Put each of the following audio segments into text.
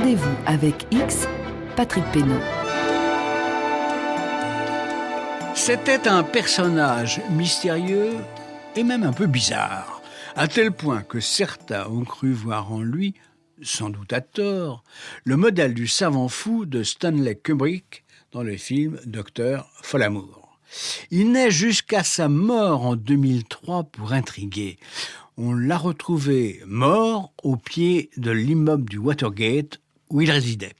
Rendez-vous avec X, Patrick Pénaud. C'était un personnage mystérieux et même un peu bizarre, à tel point que certains ont cru voir en lui, sans doute à tort, le modèle du savant fou de Stanley Kubrick dans le film Dr. Folamour. Il naît jusqu'à sa mort en 2003 pour intriguer. On l'a retrouvé mort au pied de l'immeuble du Watergate où il résidait.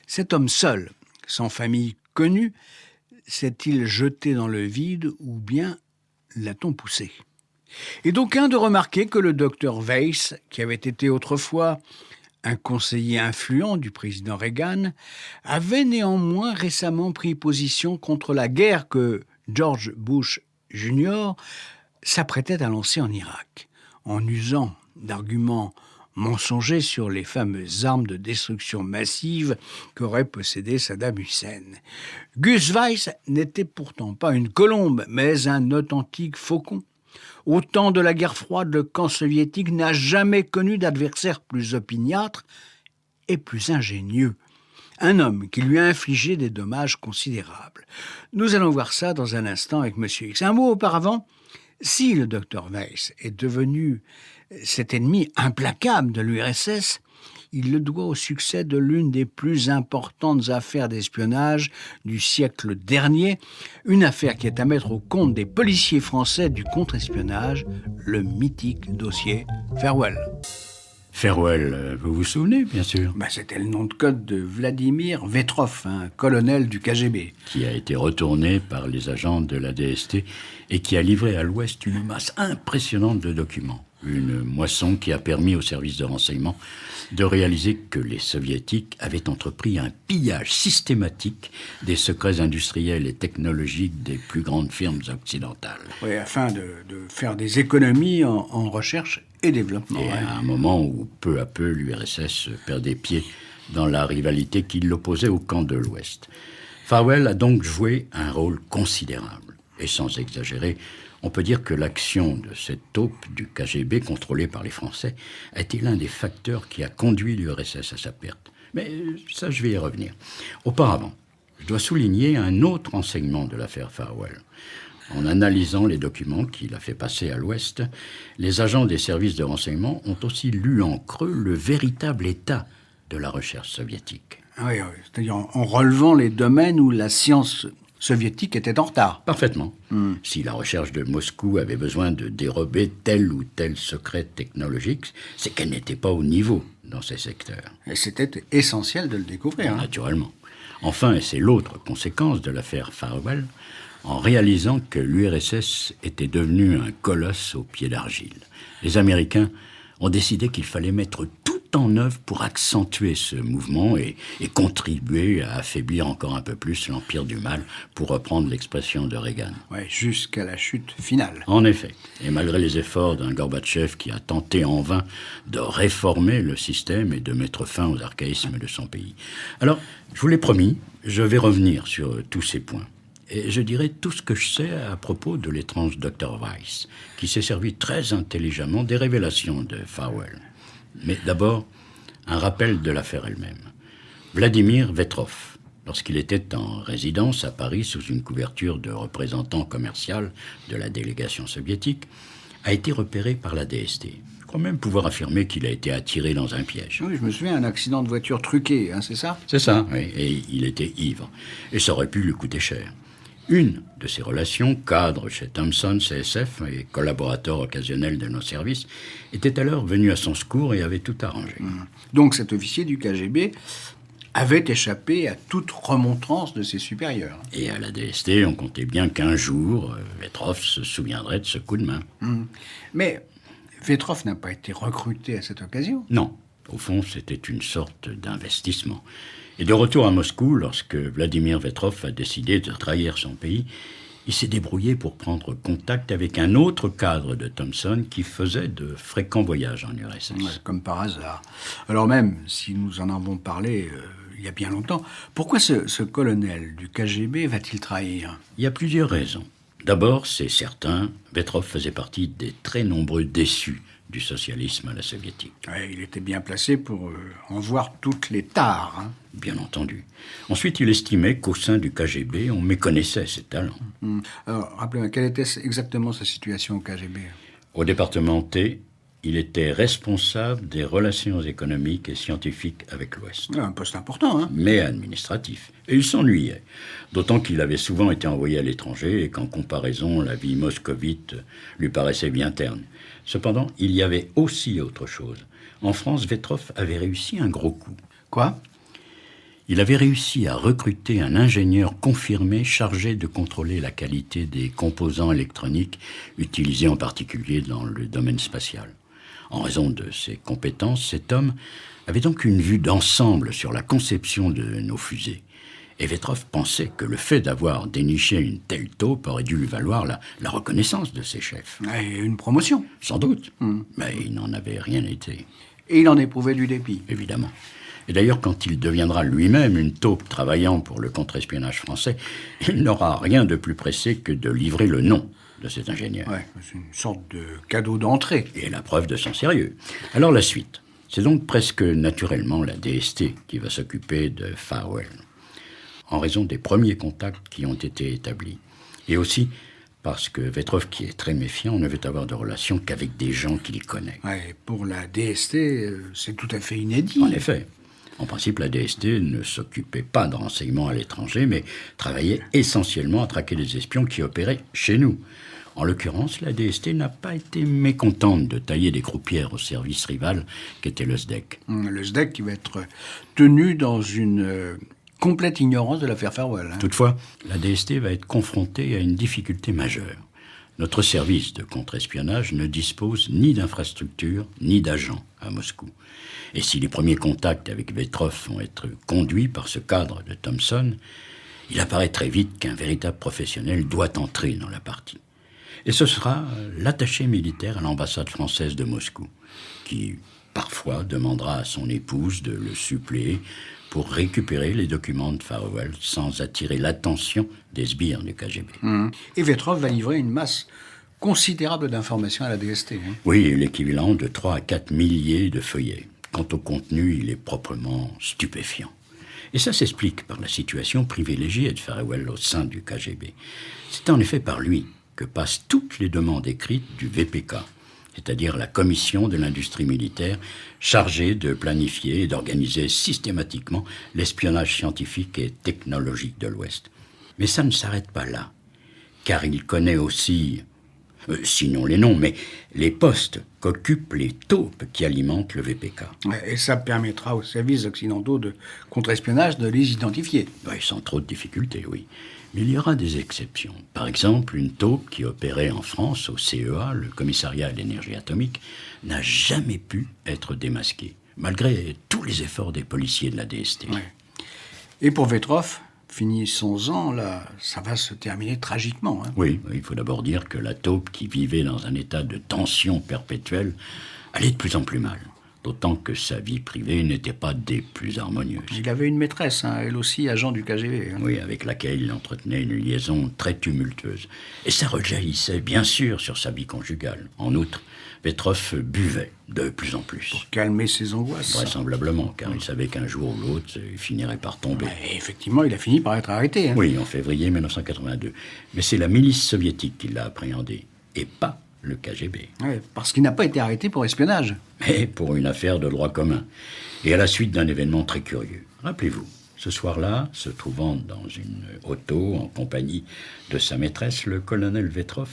Cet homme seul, sans famille connue, s'est-il jeté dans le vide ou bien l'a-t-on poussé ? Et d'aucuns de remarquer que le docteur Weiss, qui avait été autrefois un conseiller influent du président Reagan, avait néanmoins récemment pris position contre la guerre que George Bush Jr. s'apprêtait à lancer en Irak, en usant d'arguments mensongers sur les fameuses armes de destruction massive qu'aurait possédé Saddam Hussein. Gus Weiss n'était pourtant pas une colombe, mais un authentique faucon. Au temps de la guerre froide, le camp soviétique n'a jamais connu d'adversaire plus opiniâtre et plus ingénieux. Un homme qui lui a infligé des dommages considérables. Nous allons voir ça dans un instant avec M. X. Un mot auparavant, si le docteur Weiss est devenu cet ennemi implacable de l'URSS, il le doit au succès de l'une des plus importantes affaires d'espionnage du siècle dernier, une affaire qui est à mettre au compte des policiers français du contre-espionnage, le mythique dossier Farewell. Farewell, vous vous souvenez, bien sûr. C'était le nom de code de Vladimir Vetrov, un colonel du KGB. Qui a été retourné par les agents de la DST et qui a livré à l'Ouest une masse impressionnante de documents. Une moisson qui a permis aux services de renseignement de réaliser que les Soviétiques avaient entrepris un pillage systématique des secrets industriels et technologiques des plus grandes firmes occidentales. Oui, afin de faire des économies en recherche et développement. Et à un moment où, peu à peu, l'URSS perdait pied dans la rivalité qui l'opposait au camp de l'Ouest. Farewell a donc joué un rôle considérable. Et sans exagérer, on peut dire que l'action de cette taupe du KGB contrôlée par les Français a été l'un des facteurs qui a conduit l'URSS à sa perte. Mais ça, je vais y revenir. Auparavant, je dois souligner un autre enseignement de l'affaire Farewell. En analysant les documents qu'il a fait passer à l'Ouest, les agents des services de renseignement ont aussi lu en creux le véritable état de la recherche soviétique. Oui, c'est-à-dire en relevant les domaines où la science soviétique était en retard. Parfaitement. Si la recherche de Moscou avait besoin de dérober tel ou tel secret technologique, c'est qu'elle n'était pas au niveau dans ces secteurs. Et c'était essentiel de le découvrir. Naturellement. Enfin, et c'est l'autre conséquence de l'affaire Farewell, en réalisant que l'URSS était devenue un colosse au pied d'argile. Les Américains ont décidé qu'il fallait mettre tout en œuvre pour accentuer ce mouvement et contribuer à affaiblir encore un peu plus l'empire du mal, pour reprendre l'expression de Reagan. Oui, jusqu'à la chute finale. En effet, et malgré les efforts d'un Gorbatchev qui a tenté en vain de réformer le système et de mettre fin aux archaïsmes de son pays. Alors, je vous l'ai promis, je vais revenir sur tous ces points. Et je dirai tout ce que je sais à propos de l'étrange Dr. Weiss, qui s'est servi très intelligemment des révélations de Farewell. Mais d'abord, un rappel de l'affaire elle-même. Vladimir Vetrov, lorsqu'il était en résidence à Paris sous une couverture de représentant commercial de la délégation soviétique, a été repéré par la DST. Je crois même pouvoir affirmer qu'il a été attiré dans un piège. Oui, je me souviens, un accident de voiture truqué, c'est ça ? C'est ça, oui, et il était ivre. Et ça aurait pu lui coûter cher. Une de ses relations, cadre chez Thomson CSF et collaborateur occasionnel de nos services, était alors venu à son secours et avait tout arrangé. Donc cet officier du KGB avait échappé à toute remontrance de ses supérieurs. Et à la DST, on comptait bien qu'un jour, Vetrov se souviendrait de ce coup de main. Mais Vetrov n'a pas été recruté à cette occasion. Non. Au fond, c'était une sorte d'investissement. Et de retour à Moscou, lorsque Vladimir Vetrov a décidé de trahir son pays, il s'est débrouillé pour prendre contact avec un autre cadre de Thomson qui faisait de fréquents voyages en URSS. Ouais, comme par hasard. Alors même, si nous en avons parlé il y a bien longtemps, pourquoi ce colonel du KGB va-t-il trahir ? Il y a plusieurs raisons. D'abord, c'est certain, Vetrov faisait partie des très nombreux déçus du socialisme à la soviétique. Ouais, il était bien placé pour en voir toutes les tares. Hein. Bien entendu. Ensuite, il estimait qu'au sein du KGB, on méconnaissait ses talents. Alors, rappelez-moi, quelle était exactement sa situation au KGB? Au département T, il était responsable des relations économiques et scientifiques avec l'Ouest. Un poste important, hein. Mais administratif. Et il s'ennuyait. D'autant qu'il avait souvent été envoyé à l'étranger et qu'en comparaison, la vie moscovite lui paraissait bien terne. Cependant, il y avait aussi autre chose. En France, Vetrov avait réussi un gros coup. Quoi? Il avait réussi à recruter un ingénieur confirmé chargé de contrôler la qualité des composants électroniques utilisés en particulier dans le domaine spatial. En raison de ses compétences, cet homme avait donc une vue d'ensemble sur la conception de nos fusées. Et Vetrov pensait que le fait d'avoir déniché une telle taupe aurait dû lui valoir la reconnaissance de ses chefs. Et une promotion. Sans doute, mais il n'en avait rien été. Et il en éprouvait du dépit. Évidemment. Et d'ailleurs, quand il deviendra lui-même une taupe travaillant pour le contre-espionnage français, il n'aura rien de plus pressé que de livrer le nom de cet ingénieur. Ouais, c'est une sorte de cadeau d'entrée. Et la preuve de son sérieux. Alors la suite. C'est donc presque naturellement la DST qui va s'occuper de Farwell, en raison des premiers contacts qui ont été établis. Et aussi parce que Vetrov, qui est très méfiant, ne veut avoir de relation qu'avec des gens qu'il connaît. Ouais, pour la DST, c'est tout à fait inédit. En effet. En principe, la DST ne s'occupait pas de renseignements à l'étranger, mais travaillait essentiellement à traquer les espions qui opéraient chez nous. En l'occurrence, la DST n'a pas été mécontente de tailler des croupières au service rival qu'était le SDEC. Le SDEC qui va être tenu dans une complète ignorance de l'affaire Farwell. Hein. Toutefois, la DST va être confrontée à une difficulté majeure. Notre service de contre-espionnage ne dispose ni d'infrastructures ni d'agents à Moscou. Et si les premiers contacts avec Vetrov vont être conduits par ce cadre de Thomson, il apparaît très vite qu'un véritable professionnel doit entrer dans la partie. Et ce sera l'attaché militaire à l'ambassade française de Moscou, qui parfois demandera à son épouse de le suppléer pour récupérer les documents de Farwell sans attirer l'attention des sbires du KGB. Et Vetrov va livrer une masse considérable d'informations à la DST. Hein. Oui, l'équivalent de 3 à 4 milliers de feuillets. Quant au contenu, il est proprement stupéfiant. Et ça s'explique par la situation privilégiée de Farwell au sein du KGB. C'est en effet par lui que passent toutes les demandes écrites du VPK, c'est-à-dire la commission de l'industrie militaire chargée de planifier et d'organiser systématiquement l'espionnage scientifique et technologique de l'Ouest. Mais ça ne s'arrête pas là, car il connaît aussi, sinon les noms, mais les postes qu'occupent les taupes qui alimentent le VPK. Et ça permettra aux services occidentaux de contre-espionnage de les identifier. Oui, sans trop de difficultés, oui. Mais il y aura des exceptions. Par exemple, une taupe qui opérait en France au CEA, le commissariat à l'énergie atomique, n'a jamais pu être démasquée, malgré tous les efforts des policiers de la DST. Ouais. Et pour Vetrov, finissons-en, là, ça va se terminer tragiquement. Hein. Oui, il faut d'abord dire que la taupe qui vivait dans un état de tension perpétuelle allait de plus en plus mal. D'autant que sa vie privée n'était pas des plus harmonieuses. Il avait une maîtresse, hein, elle aussi agent du KGB. Hein. Oui, avec laquelle il entretenait une liaison très tumultueuse. Et ça rejaillissait bien sûr sur sa vie conjugale. En outre, Vetrov buvait de plus en plus. Pour calmer ses angoisses. Vraisemblablement, car il savait qu'un jour ou l'autre, il finirait par tomber. Et effectivement, il a fini par être arrêté. Hein. Oui, en février 1982. Mais c'est la milice soviétique qui l'a appréhendé, et pas le KGB. Ouais, parce qu'il n'a pas été arrêté pour espionnage. Mais pour une affaire de droit commun. Et à la suite d'un événement très curieux. Rappelez-vous, ce soir-là, se trouvant dans une auto en compagnie de sa maîtresse, le colonel Vetrov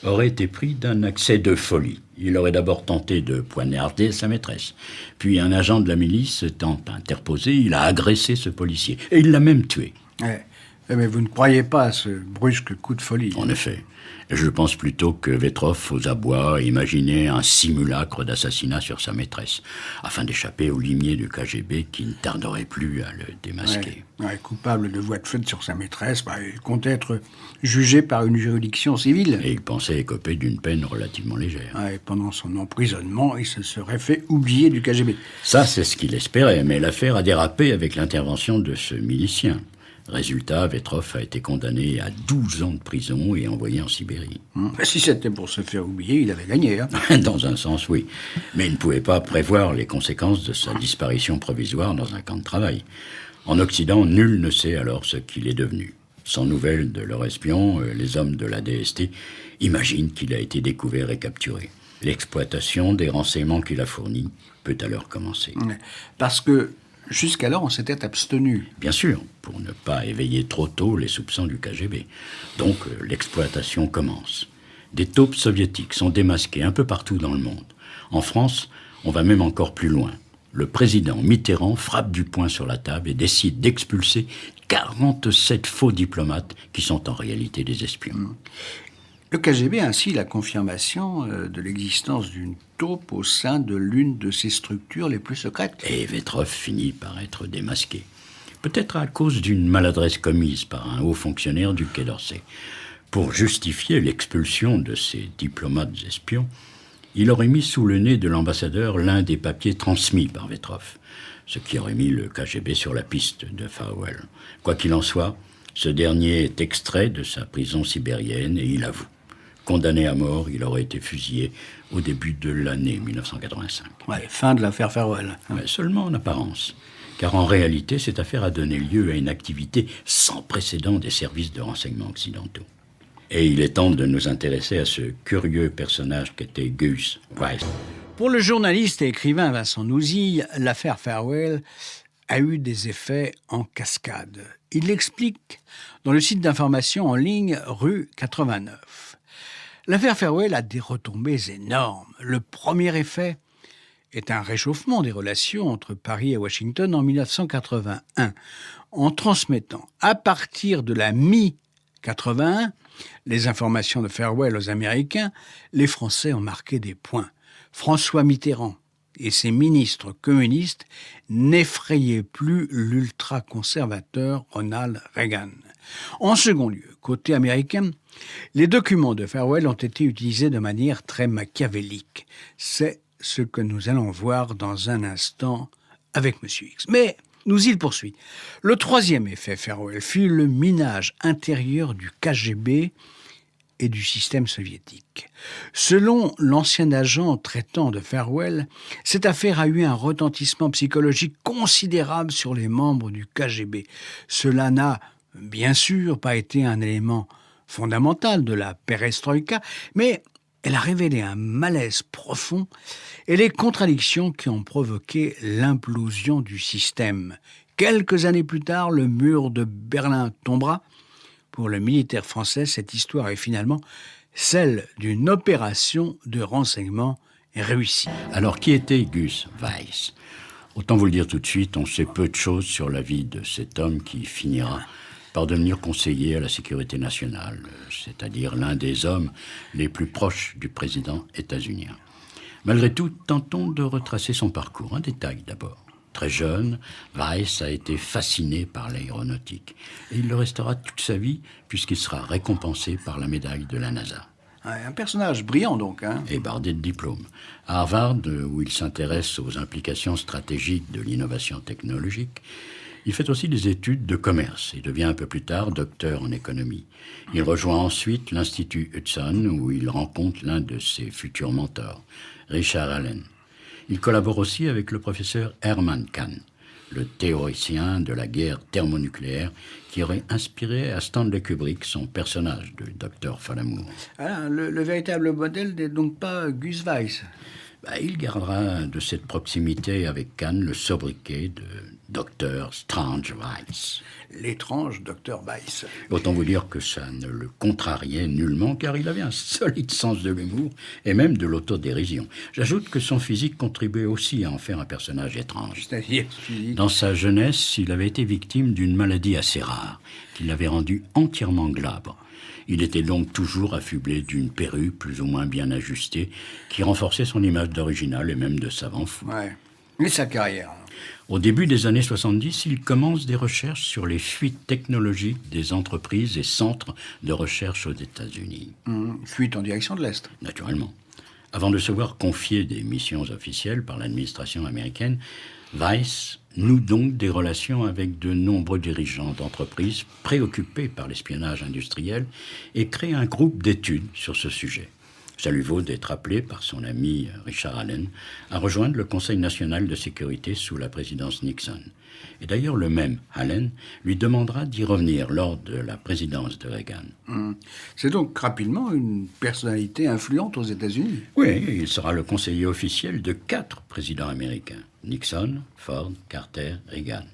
aurait été pris d'un accès de folie. Il aurait d'abord tenté de poignarder sa maîtresse. Puis un agent de la milice étant interposé, il a agressé ce policier. Et il l'a même tué. Ouais. Mais vous ne croyez pas à ce brusque coup de folie. En effet. Je pense plutôt que Vetrov, aux abois, imaginait un simulacre d'assassinat sur sa maîtresse, afin d'échapper au limier du KGB qui ne tarderait plus à le démasquer. Ouais, coupable de voie de fait sur sa maîtresse, il comptait être jugé par une juridiction civile. Et il pensait écoper d'une peine relativement légère. Ouais, pendant son emprisonnement, il se serait fait oublier du KGB. Ça, c'est ce qu'il espérait, mais l'affaire a dérapé avec l'intervention de ce milicien. Résultat, Vetrov a été condamné à 12 ans de prison et envoyé en Sibérie. Si c'était pour se faire oublier, il avait gagné. Dans un sens, oui. Mais il ne pouvait pas prévoir les conséquences de sa disparition provisoire dans un camp de travail. En Occident, nul ne sait alors ce qu'il est devenu. Sans nouvelles de leur espion, les hommes de la DST imaginent qu'il a été découvert et capturé. L'exploitation des renseignements qu'il a fournis peut alors commencer. Parce que jusqu'alors, on s'était abstenu. Bien sûr, pour ne pas éveiller trop tôt les soupçons du KGB. Donc, l'exploitation commence. Des taupes soviétiques sont démasquées un peu partout dans le monde. En France, on va même encore plus loin. Le président Mitterrand frappe du poing sur la table et décide d'expulser 47 faux diplomates qui sont en réalité des espions. Le KGB a ainsi la confirmation de l'existence d'une taupe au sein de l'une de ses structures les plus secrètes. Et Vetrov finit par être démasqué. Peut-être à cause d'une maladresse commise par un haut fonctionnaire du Quai d'Orsay. Pour justifier l'expulsion de ces diplomates espions, il aurait mis sous le nez de l'ambassadeur l'un des papiers transmis par Vetrov, ce qui aurait mis le KGB sur la piste de Farwell. Quoi qu'il en soit, ce dernier est extrait de sa prison sibérienne et il avoue. Condamné à mort, il aurait été fusillé au début de l'année 1985. Fin de l'affaire Farwell. Seulement en apparence. Car en réalité, cette affaire a donné lieu à une activité sans précédent des services de renseignement occidentaux. Et il est temps de nous intéresser à ce curieux personnage qu'était Gus Weiss. Pour le journaliste et écrivain Vincent Nouzille, l'affaire Farwell a eu des effets en cascade. Il l'explique dans le site d'information en ligne Rue 89. L'affaire Farwell a des retombées énormes. Le premier effet est un réchauffement des relations entre Paris et Washington en 1981, en transmettant à partir de la mi-81 les informations de Farwell aux Américains. Les Français ont marqué des points. François Mitterrand et ses ministres communistes n'effrayaient plus l'ultra-conservateur Ronald Reagan. En second lieu, côté américain, les documents de Farwell ont été utilisés de manière très machiavélique. C'est ce que nous allons voir dans un instant avec M. X. Mais Nouzille poursuit. Le troisième effet Farwell fut le minage intérieur du KGB et du système soviétique. Selon l'ancien agent traitant de Farwell, cette affaire a eu un retentissement psychologique considérable sur les membres du KGB. Cela n'a, bien sûr, pas été un élément fondamental de la perestroïka, mais elle a révélé un malaise profond et les contradictions qui ont provoqué l'implosion du système. Quelques années plus tard, le mur de Berlin tombera. Pour le militaire français, cette histoire est finalement celle d'une opération de renseignement réussie. Alors, qui était Gus Weiss ? Autant vous le dire tout de suite, on sait peu de choses sur la vie de cet homme qui finira par devenir conseiller à la sécurité nationale, c'est-à-dire l'un des hommes les plus proches du président états-unien. Malgré tout, tentons de retracer son parcours. Un détail d'abord. Très jeune, Weiss a été fasciné par l'aéronautique. Et il le restera toute sa vie, puisqu'il sera récompensé par la médaille de la NASA. Un personnage brillant donc. Et bardé de diplômes. À Harvard, où il s'intéresse aux implications stratégiques de l'innovation technologique, il fait aussi des études de commerce et devient un peu plus tard docteur en économie. Il rejoint ensuite l'Institut Hudson, où il rencontre l'un de ses futurs mentors, Richard Allen. Il collabore aussi avec le professeur Herman Kahn, le théoricien de la guerre thermonucléaire qui aurait inspiré à Stanley Kubrick son personnage de Dr Folamour. Le véritable modèle n'est donc pas Gus Weiss. Il gardera de cette proximité avec Kahn le sobriquet de Dr Strange Weiss. L'étrange Dr Weiss. Autant vous dire que ça ne le contrariait nullement, car il avait un solide sens de l'humour et même de l'autodérision. J'ajoute que son physique contribuait aussi à en faire un personnage étrange. C'est-à-dire Dans sa jeunesse, il avait été victime d'une maladie assez rare, qui l'avait rendu entièrement glabre. Il était donc toujours affublé d'une perruque plus ou moins bien ajustée, qui renforçait son image d'original et même de savant fou. Ouais. Et sa carrière. Au début des années 70, il commence des recherches sur les fuites technologiques des entreprises et centres de recherche aux États-Unis. Fuite en direction de l'Est. Naturellement. Avant de se voir confier des missions officielles par l'administration américaine, Weiss noue donc des relations avec de nombreux dirigeants d'entreprises préoccupés par l'espionnage industriel et crée un groupe d'études sur ce sujet. Ça lui vaut d'être appelé par son ami Richard Allen à rejoindre le Conseil national de sécurité sous la présidence Nixon. Et d'ailleurs, le même Allen lui demandera d'y revenir lors de la présidence de Reagan. C'est donc rapidement une personnalité influente aux États-Unis. Oui, il sera le conseiller officiel de 4 présidents américains. Nixon, Ford, Carter, Reagan.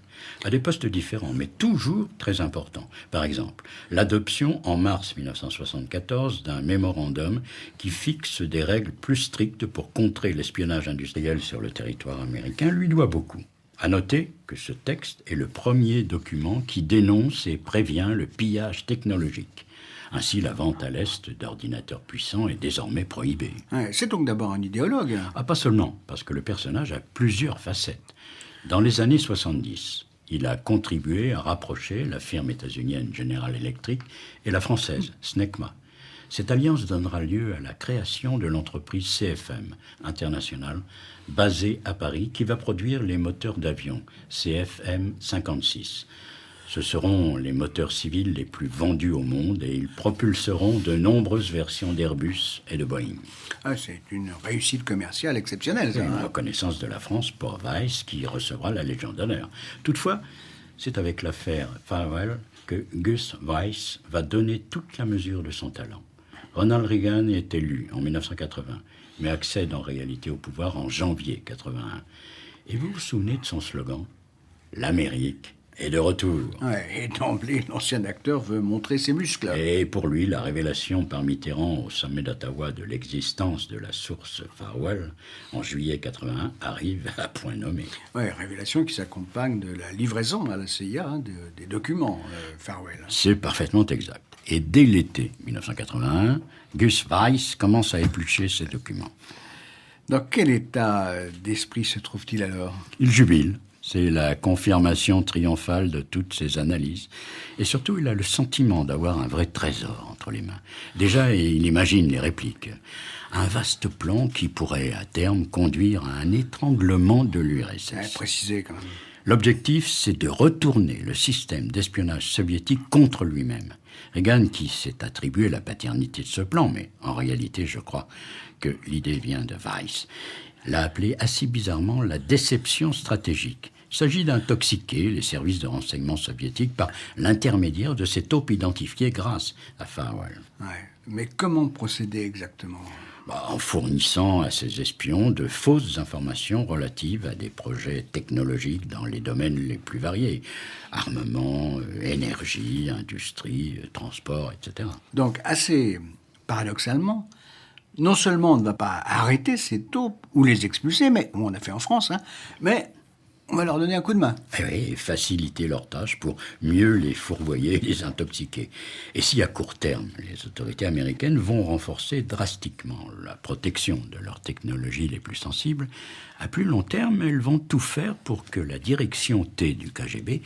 À des postes différents, mais toujours très importants. Par exemple, l'adoption en mars 1974 d'un mémorandum qui fixe des règles plus strictes pour contrer l'espionnage industriel sur le territoire américain lui doit beaucoup. À noter que ce texte est le premier document qui dénonce et prévient le pillage technologique. Ainsi, la vente à l'Est d'ordinateurs puissants est désormais prohibée. Ouais, c'est donc d'abord un idéologue. Ah, pas seulement, parce que le personnage a plusieurs facettes. Dans les années 70, il a contribué à rapprocher la firme états-unienne General Electric et la française Snecma. Cette alliance donnera lieu à la création de l'entreprise CFM International, basée à Paris, qui va produire les moteurs d'avion CFM 56. Ce seront les moteurs civils les plus vendus au monde et ils propulseront de nombreuses versions d'Airbus et de Boeing. Ah, c'est une réussite commerciale exceptionnelle, ça. Une reconnaissance de la France pour Weiss qui recevra la Légion d'honneur. Toutefois, c'est avec l'affaire Farwell que Gus Weiss va donner toute la mesure de son talent. Ronald Reagan est élu en 1980, mais accède en réalité au pouvoir en janvier 81. Et vous vous souvenez de son slogan « L'Amérique est de retour ». Ouais, et d'emblée, l'ancien acteur veut montrer ses muscles. Et pour lui, la révélation par Mitterrand au sommet d'Ottawa de l'existence de la source Farwell en juillet 81 arrive à point nommé. Ouais, révélation qui s'accompagne de la livraison à la CIA des documents Farwell. C'est parfaitement exact. Et dès l'été 1981, Gus Weiss commence à éplucher ces documents. Dans quel état d'esprit se trouve-t-il alors ? Il jubile. C'est la confirmation triomphale de toutes ses analyses. Et surtout, il a le sentiment d'avoir un vrai trésor entre les mains. Déjà, il imagine les répliques. Un vaste plan qui pourrait, à terme, conduire à un étranglement de l'URSS. Ouais, précisé quand même. L'objectif, c'est de retourner le système d'espionnage soviétique contre lui-même. Reagan, qui s'est attribué la paternité de ce plan, mais en réalité, je crois que l'idée vient de Weiss, l'a appelé assez bizarrement la déception stratégique. Il s'agit d'intoxiquer les services de renseignement soviétiques par l'intermédiaire de ces taupes identifiées grâce à Farwell. Ouais. Mais comment procéder exactement ? En fournissant à ces espions de fausses informations relatives à des projets technologiques dans les domaines les plus variés. Armement, énergie, industrie, transport, etc. Donc, assez paradoxalement, non seulement on ne va pas arrêter ces taupes ou les expulser, mais on a fait en France, mais on va leur donner un coup de main. Et faciliter leur tâche pour mieux les fourvoyer et les intoxiquer. Et si à court terme, les autorités américaines vont renforcer drastiquement la protection de leurs technologies les plus sensibles, à plus long terme, elles vont tout faire pour que la direction T du KGB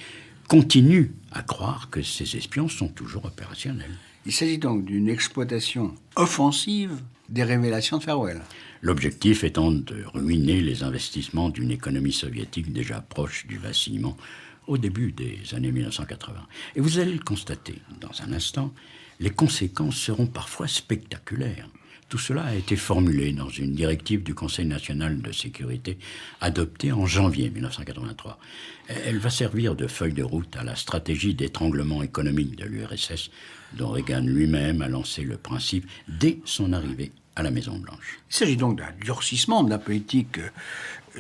continue à croire que ces espions sont toujours opérationnels. Il s'agit donc d'une exploitation offensive des révélations de Farwell. L'objectif étant de ruiner les investissements d'une économie soviétique déjà proche du vacillement au début des années 1980. Et vous allez le constater dans un instant, les conséquences seront parfois spectaculaires. Tout cela a été formulé dans une directive du Conseil national de sécurité adoptée en janvier 1983. Elle va servir de feuille de route à la stratégie d'étranglement économique de l'URSS, dont Reagan lui-même a lancé le principe dès son arrivée à la Maison-Blanche. Il s'agit donc d'un durcissement de la politique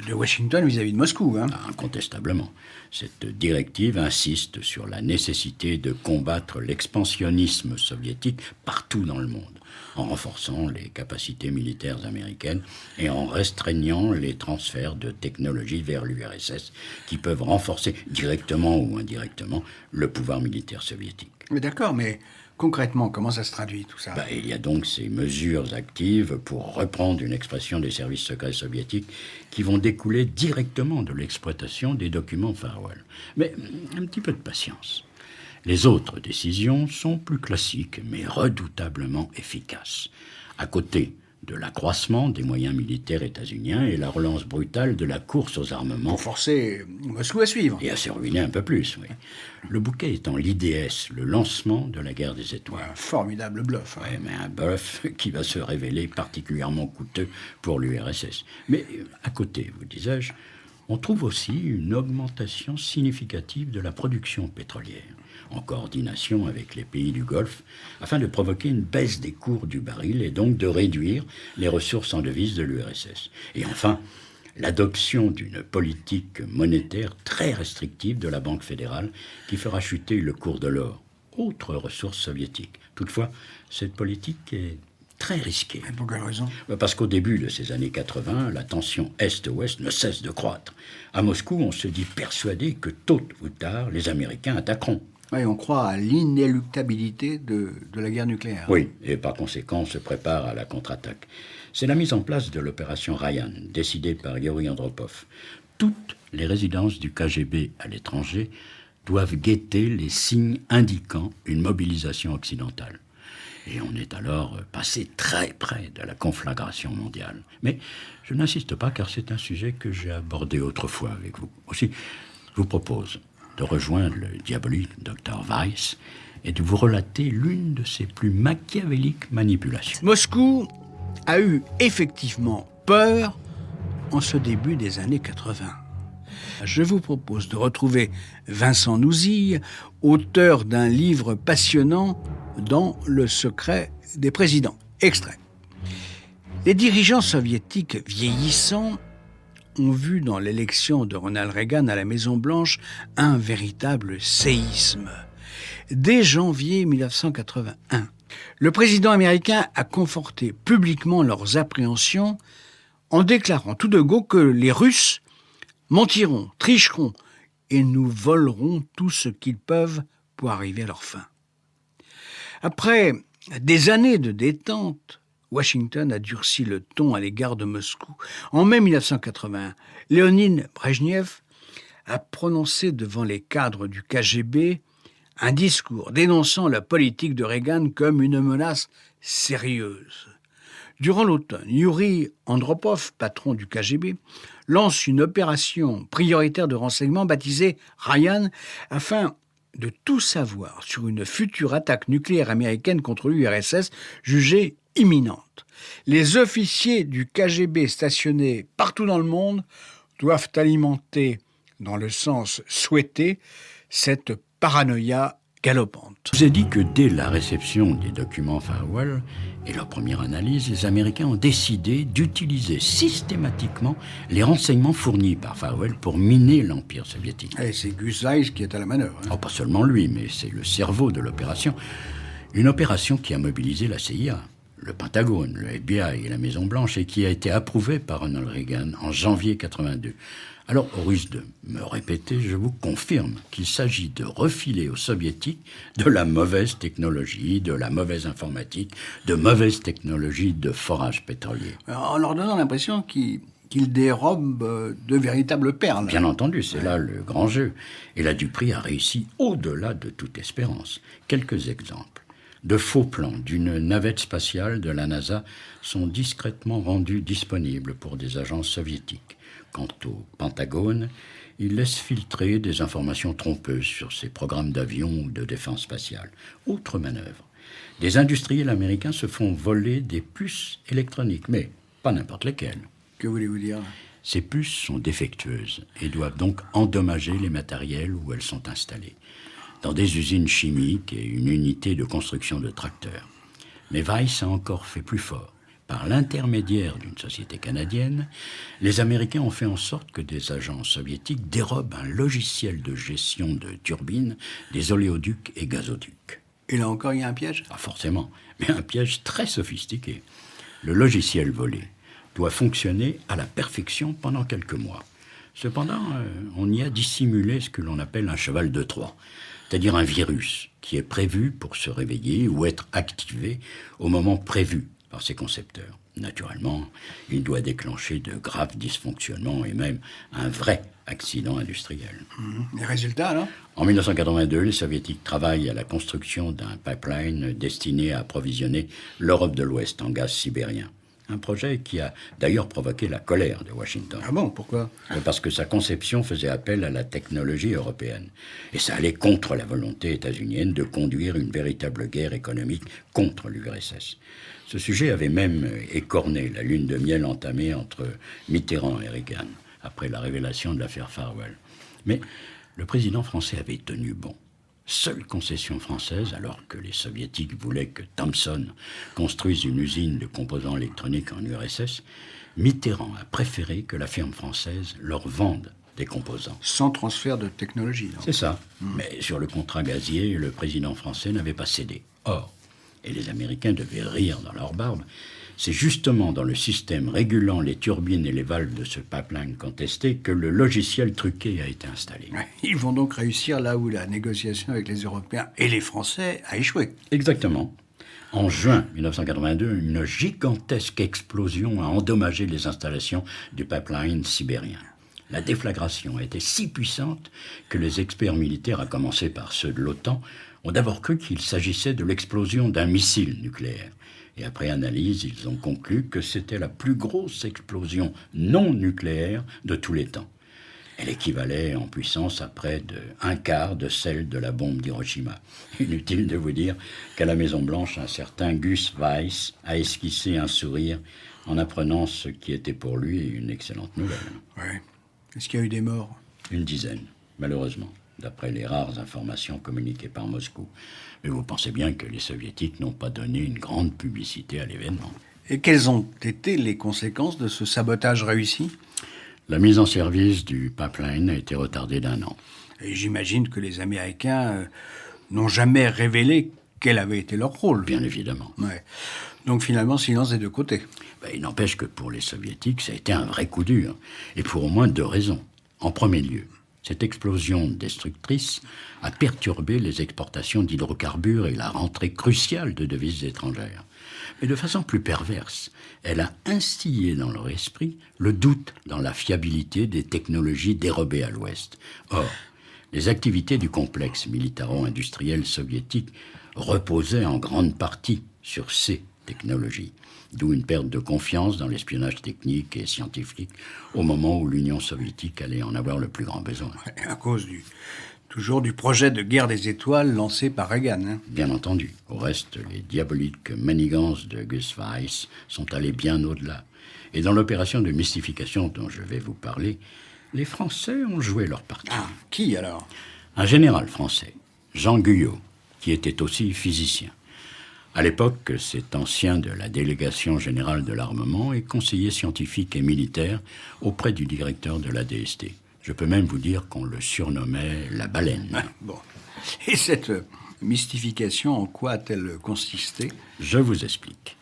de Washington vis-à-vis de Moscou. Incontestablement. Cette directive insiste sur la nécessité de combattre l'expansionnisme soviétique partout dans le monde, en renforçant les capacités militaires américaines et en restreignant les transferts de technologies vers l'URSS qui peuvent renforcer directement ou indirectement le pouvoir militaire soviétique. Mais d'accord, mais concrètement, comment ça se traduit tout ça ? Il y a donc ces mesures actives, pour reprendre une expression des services secrets soviétiques, qui vont découler directement de l'exploitation des documents Farwell. Mais un petit peu de patience. Les autres décisions sont plus classiques, mais redoutablement efficaces. À côté de l'accroissement des moyens militaires états-uniens et la relance brutale de la course aux armements. Pour forcer Moscou à suivre. Et à se ruiner un peu plus, oui. Le bouquet étant l'IDS, le lancement de la guerre des étoiles. Ouais, un formidable bluff. Oui, mais un bluff qui va se révéler particulièrement coûteux pour l'URSS. Mais à côté, vous disais-je, on trouve aussi une augmentation significative de la production pétrolière, en coordination avec les pays du Golfe, afin de provoquer une baisse des cours du baril et donc de réduire les ressources en devises de l'URSS. Et enfin, l'adoption d'une politique monétaire très restrictive de la Banque fédérale qui fera chuter le cours de l'or, autre ressource soviétique. Toutefois, cette politique est très risquée. Et pour quelle raison ? Parce qu'au début de ces années 80, la tension Est-Ouest ne cesse de croître. À Moscou, on se dit persuadé que tôt ou tard, les Américains attaqueront. Oui, on croit à l'inéluctabilité de la guerre nucléaire. Oui, et par conséquent, on se prépare à la contre-attaque. C'est la mise en place de l'opération Ryan, décidée par Yuri Andropov. Toutes les résidences du KGB à l'étranger doivent guetter les signes indiquant une mobilisation occidentale. Et on est alors passé très près de la conflagration mondiale. Mais je n'insiste pas car c'est un sujet que j'ai abordé autrefois avec vous. Aussi, je vous propose de rejoindre le diabolique Dr Weiss et de vous relater l'une de ses plus machiavéliques manipulations. Moscou a eu effectivement peur en ce début des années 80. Je vous propose de retrouver Vincent Nouzille, auteur d'un livre passionnant dans Le secret des présidents. Extrait. Les dirigeants soviétiques vieillissants ont vu dans l'élection de Ronald Reagan à la Maison-Blanche un véritable séisme. Dès janvier 1981, le président américain a conforté publiquement leurs appréhensions en déclarant tout de go que les Russes mentiront, tricheront et nous voleront tout ce qu'ils peuvent pour arriver à leur fin. Après des années de détente, Washington a durci le ton à l'égard de Moscou. En mai 1981, Léonid Brejnev a prononcé devant les cadres du KGB un discours dénonçant la politique de Reagan comme une menace sérieuse. Durant l'automne, Yuri Andropov, patron du KGB, lance une opération prioritaire de renseignement baptisée Ryan afin de tout savoir sur une future attaque nucléaire américaine contre l'URSS jugée imminente. Les officiers du KGB stationnés partout dans le monde doivent alimenter, dans le sens souhaité, cette paranoïa galopante. Je vous ai dit que dès la réception des documents Farwell et leur première analyse, les Américains ont décidé d'utiliser systématiquement les renseignements fournis par Farwell pour miner l'Empire soviétique. Et c'est Gus Weiss qui est à la manœuvre. Oh, pas seulement lui, mais c'est le cerveau de l'opération. Une opération qui a mobilisé la CIA, le Pentagone, le FBI et la Maison-Blanche et qui a été approuvée par Ronald Reagan en janvier 82. Alors, au risque de me répéter, je vous confirme qu'il s'agit de refiler aux Soviétiques de la mauvaise technologie, de la mauvaise informatique, de mauvaises technologies de forage pétrolier. En leur donnant l'impression qu'ils dérobent de véritables perles. Bien entendu, c'est là le grand jeu. Et la Dupree a réussi au-delà de toute espérance. Quelques exemples. De faux plans d'une navette spatiale de la NASA sont discrètement rendus disponibles pour des agences soviétiques. Quant au Pentagone, il laisse filtrer des informations trompeuses sur ses programmes d'avions ou de défense spatiale. Autre manœuvre. Des industriels américains se font voler des puces électroniques, mais pas n'importe lesquelles. Que voulez-vous dire ? Ces puces sont défectueuses et doivent donc endommager les matériels où elles sont installées, dans des usines chimiques et une unité de construction de tracteurs. Mais Weiss a encore fait plus fort. Par l'intermédiaire d'une société canadienne, les Américains ont fait en sorte que des agents soviétiques dérobent un logiciel de gestion de turbines des oléoducs et gazoducs. Et là encore, il y a un piège ? Ah, forcément, mais un piège très sophistiqué. Le logiciel volé doit fonctionner à la perfection pendant quelques mois. Cependant, on y a dissimulé ce que l'on appelle un cheval de Troie, c'est-à-dire un virus qui est prévu pour se réveiller ou être activé au moment prévu par ses concepteurs. Naturellement, il doit déclencher de graves dysfonctionnements et même un vrai accident industriel. Les résultats, alors ? En 1982, les Soviétiques travaillent à la construction d'un pipeline destiné à approvisionner l'Europe de l'Ouest en gaz sibérien. Un projet qui a d'ailleurs provoqué la colère de Washington. Ah bon, pourquoi? Parce que sa conception faisait appel à la technologie européenne. Et ça allait contre la volonté états-unienne de conduire une véritable guerre économique contre l'URSS. Ce sujet avait même écorné la lune de miel entamée entre Mitterrand et Reagan, après la révélation de l'affaire Farwell. Mais le président français avait tenu bon. Seule concession française, alors que les soviétiques voulaient que Thomson construise une usine de composants électroniques en URSS, Mitterrand a préféré que la firme française leur vende des composants. Sans transfert de technologie, donc. C'est ça. Mais sur le contrat gazier, le président français n'avait pas cédé. Or, et les Américains devaient rire dans leur barbe, c'est justement dans le système régulant les turbines et les valves de ce pipeline contesté que le logiciel truqué a été installé. Ils vont donc réussir là où la négociation avec les Européens et les Français a échoué. Exactement. En juin 1982, une gigantesque explosion a endommagé les installations du pipeline sibérien. La déflagration a été si puissante que les experts militaires, à commencer par ceux de l'OTAN, ont d'abord cru qu'il s'agissait de l'explosion d'un missile nucléaire. Et après analyse, ils ont conclu que c'était la plus grosse explosion non nucléaire de tous les temps. Elle équivalait en puissance à près d'un quart de celle de la bombe d'Hiroshima. Inutile de vous dire qu'à la Maison-Blanche, un certain Gus Weiss a esquissé un sourire en apprenant ce qui était pour lui une excellente nouvelle. Oui. Est-ce qu'il y a eu des morts? Une dizaine, malheureusement, d'après les rares informations communiquées par Moscou. Mais vous pensez bien que les Soviétiques n'ont pas donné une grande publicité à l'événement. Et quelles ont été les conséquences de ce sabotage réussi? La mise en service du pipeline a été retardée d'1 an. Et j'imagine que les Américains n'ont jamais révélé quel avait été leur rôle. Bien évidemment. Ouais. Donc finalement, silence des deux côtés. Il n'empêche que pour les Soviétiques, ça a été un vrai coup dur. Et pour au moins 2 raisons. En premier lieu, cette explosion destructrice a perturbé les exportations d'hydrocarbures et la rentrée cruciale de devises étrangères. Mais de façon plus perverse, elle a instillé dans leur esprit le doute dans la fiabilité des technologies dérobées à l'Ouest. Or, les activités du complexe militaro-industriel soviétique reposaient en grande partie sur ces technologies, d'où une perte de confiance dans l'espionnage technique et scientifique au moment où l'Union soviétique allait en avoir le plus grand besoin. À cause toujours du projet de guerre des étoiles lancé par Reagan. Hein. Bien entendu. Au reste, les diaboliques manigances de Gus Weiss sont allées bien au-delà. Et dans l'opération de mystification dont je vais vous parler, les Français ont joué leur partie. Ah, qui alors? Un général français, Jean Guyot, qui était aussi physicien. À l'époque, cet ancien de la délégation générale de l'armement est conseiller scientifique et militaire auprès du directeur de la DST. Je peux même vous dire qu'on le surnommait la baleine. Ah, bon. Et cette mystification, en quoi a-t-elle consisté? Je vous explique.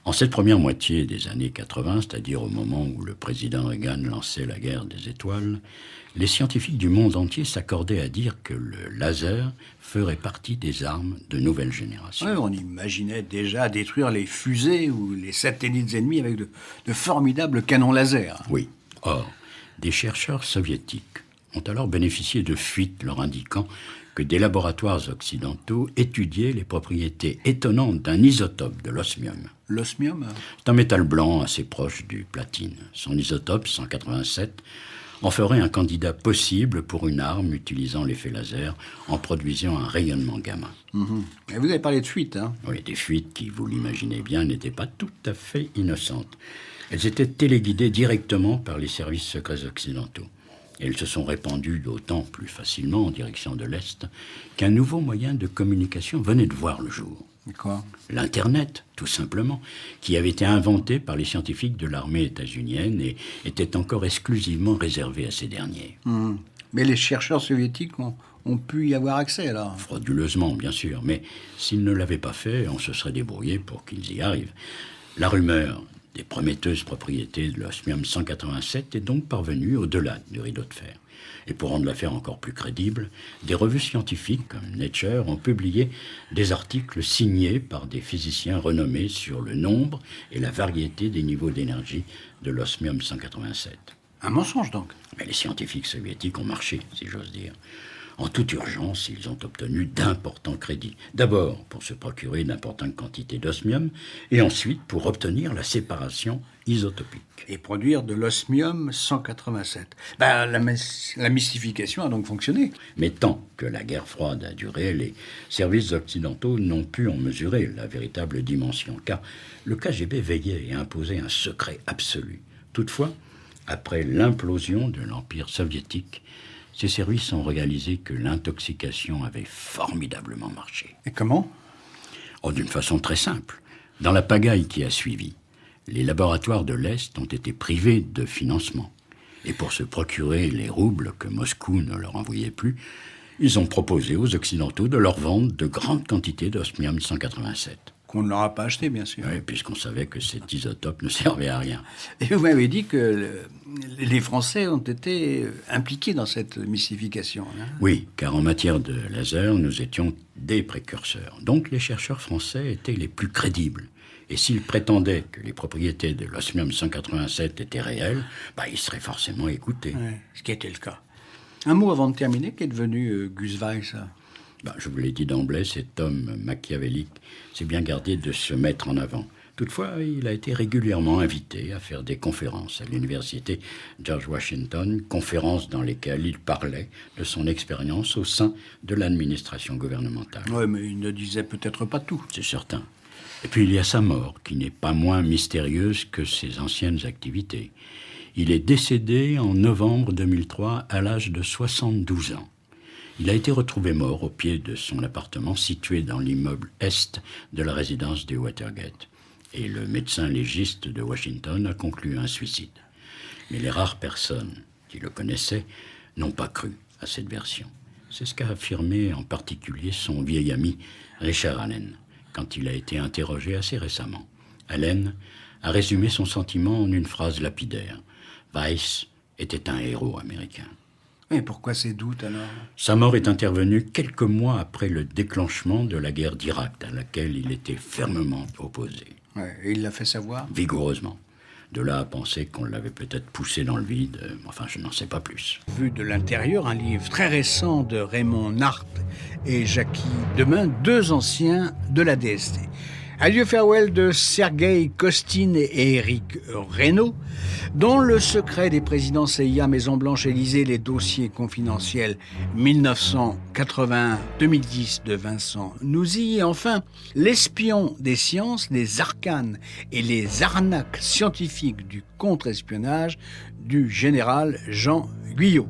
En cette première moitié des années 80, c'est-à-dire au moment où le président Reagan lançait la guerre des étoiles, les scientifiques du monde entier s'accordaient à dire que le laser ferait partie des armes de nouvelle génération. Ouais, on imaginait déjà détruire les fusées ou les satellites ennemis avec de formidables canons laser. Oui. Or, des chercheurs soviétiques ont alors bénéficié de fuites leur indiquant que des laboratoires occidentaux étudiaient les propriétés étonnantes d'un isotope de l'osmium. L'osmium? C'est un métal blanc assez proche du platine. Son isotope, 187, en ferait un candidat possible pour une arme utilisant l'effet laser en produisant un rayonnement gamma. Et vous avez parlé de fuite, hein? Oui, des fuites qui, vous l'imaginez bien, n'étaient pas tout à fait innocentes. Elles étaient téléguidées directement par les services secrets occidentaux. Et elles se sont répandues d'autant plus facilement en direction de l'Est qu'un nouveau moyen de communication venait de voir le jour. Quoi? L'Internet, tout simplement, qui avait été inventé par les scientifiques de l'armée états-unienne et était encore exclusivement réservé à ces derniers. Mais les chercheurs soviétiques ont pu y avoir accès, alors? Frauduleusement, bien sûr, mais s'ils ne l'avaient pas fait, on se serait débrouillé pour qu'ils y arrivent. La rumeur des prometteuses propriétés de l'osmium 187 est donc parvenue au-delà du rideau de fer. Et pour rendre l'affaire encore plus crédible, des revues scientifiques comme Nature ont publié des articles signés par des physiciens renommés sur le nombre et la variété des niveaux d'énergie de l'osmium 187. Un mensonge, donc? Mais les scientifiques soviétiques ont marché, si j'ose dire. En toute urgence, ils ont obtenu d'importants crédits. D'abord pour se procurer d'importantes quantités d'osmium, et ensuite pour obtenir la séparation isotopique. Et produire de l'osmium 187. La mystification a donc fonctionné. Mais tant que la guerre froide a duré, les services occidentaux n'ont pu en mesurer la véritable dimension, car le KGB veillait et imposait un secret absolu. Toutefois, après l'implosion de l'Empire soviétique, ces services ont réalisé que l'intoxication avait formidablement marché. Et comment ? Oh, d'une façon très simple. Dans la pagaille qui a suivi, les laboratoires de l'Est ont été privés de financement. Et pour se procurer les roubles que Moscou ne leur envoyait plus, ils ont proposé aux Occidentaux de leur vendre de grandes quantités d'osmium 187. Qu'on ne leur a pas acheté, bien sûr. Oui, puisqu'on savait que cet isotope ne servait à rien. Et vous m'avez dit que les Français ont été impliqués dans cette mystification. Hein ? Oui, car en matière de laser, nous étions des précurseurs. Donc les chercheurs français étaient les plus crédibles. Et s'ils prétendaient que les propriétés de l'osmium 187 étaient réelles, ils seraient forcément écoutés. Ouais, ce qui était le cas. Un mot avant de terminer, qu'est devenu Gus Weiss ? Je vous l'ai dit d'emblée, cet homme machiavélique s'est bien gardé de se mettre en avant. Toutefois, il a été régulièrement invité à faire des conférences à l'université George Washington, conférences dans lesquelles il parlait de son expérience au sein de l'administration gouvernementale. Oui, mais il ne disait peut-être pas tout. C'est certain. Et puis il y a sa mort, qui n'est pas moins mystérieuse que ses anciennes activités. Il est décédé en novembre 2003 à l'âge de 72 ans. Il a été retrouvé mort au pied de son appartement situé dans l'immeuble est de la résidence du Watergate. Et le médecin légiste de Washington a conclu un suicide. Mais les rares personnes qui le connaissaient n'ont pas cru à cette version. C'est ce qu'a affirmé en particulier son vieil ami Richard Allen, quand il a été interrogé assez récemment. Allen a résumé son sentiment en une phrase lapidaire. Weiss était un héros américain. Mais pourquoi ces doutes alors ? Sa mort est intervenue quelques mois après le déclenchement de la guerre d'Irak, à laquelle il était fermement opposé. Ouais, et il l'a fait savoir ? Vigoureusement. De là à penser qu'on l'avait peut-être poussé dans le vide, je n'en sais pas plus. Vu de l'intérieur, un livre très récent de Raymond Nart et Jackie Demain, deux anciens de la DST. Adieu farewell de Sergueï Kostin et Éric Reynaud. Dans Le secret des présidents CIA, Maison-Blanche, Élysée, les dossiers confidentiels 1981-2010 de Vincent Nouzy. Et enfin, L'espion des sciences, les arcanes et les arnaques scientifiques du contre-espionnage du général Jean Guyot.